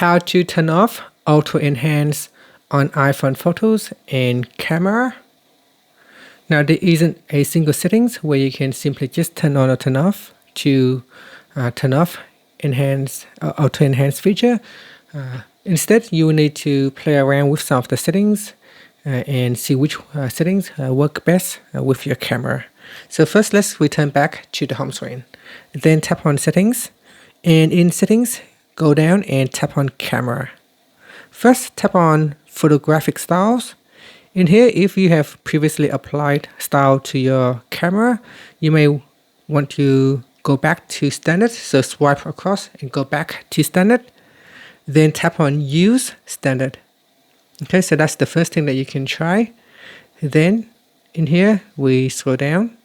how to turn off auto enhance on iPhone photos and camera. Now there isn't a single settings where you can simply just turn on or turn off to turn off auto enhance feature. Instead, you will need to play around with some of the settings and see which settings work best with your camera. So first, let's return back to the home screen. Then tap on settings, and in settings, go down and tap on camera. First, tap on photographic styles. In here, if you have previously applied style to your camera, you may want to go back to standard. So swipe across and go back to standard. Then tap on use standard. Okay, so that's the first thing that you can try. Then in here, we scroll down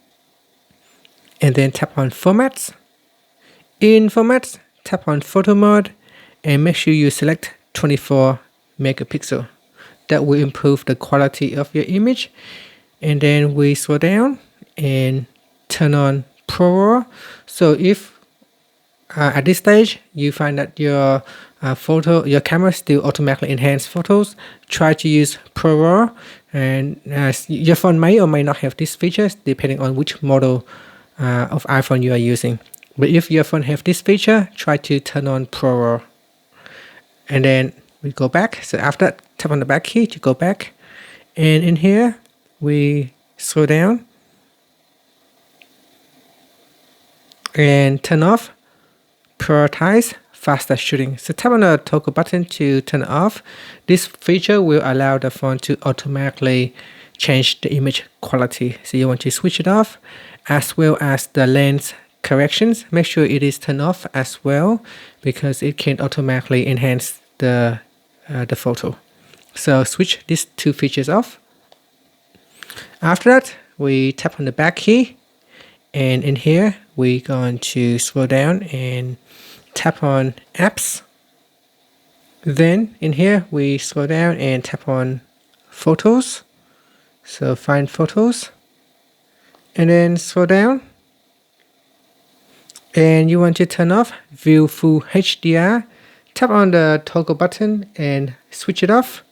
and then tap on formats. In formats, tap on photo mode and make sure you select 24 megapixel. That will improve the quality of your image. And then we scroll down and turn on ProRAW. So if at this stage you find that your camera still automatically enhance photos, try to use ProRAW. And your phone may or may not have these features depending on which model of iPhone you are using. But if your phone have this feature, try to turn on ProRAW. And then we go back. So after that, tap on the back key to go back. And in here, we scroll down and turn off prioritize faster shooting. So tap on the toggle button to turn it off. This feature will allow the phone to automatically change the image quality. So you want to switch it off, as well as the lens corrections. Make sure it is turned off as well, because it can automatically enhance the photo. So switch these two features off. After that, we tap on the back key, and in here we're going to scroll down and tap on apps. Then in here we scroll down and tap on photos. So find photos and then scroll down, and you want to turn off View Full HDR. Tap on the toggle button and switch it off.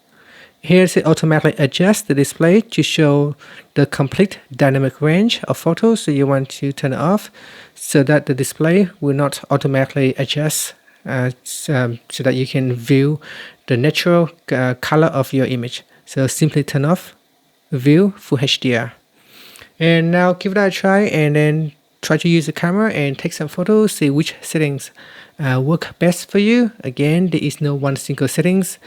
Here it automatically adjusts the display to show the complete dynamic range of photos. So you want to turn it off so that the display will not automatically adjust so that you can view the natural color of your image. So simply turn off View Full HDR. And now give that a try, and then try to use the camera and take some photos, see which settings work best for you. Again, there is no one single settings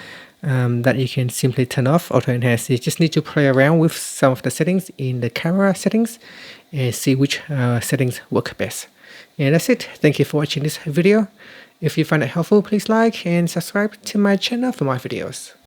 that you can simply turn off auto enhance. You just need to play around with some of the settings in the camera settings and see which settings work best. And that's it. Thank you for watching this video. If you find it helpful, please like and subscribe to my channel for more videos.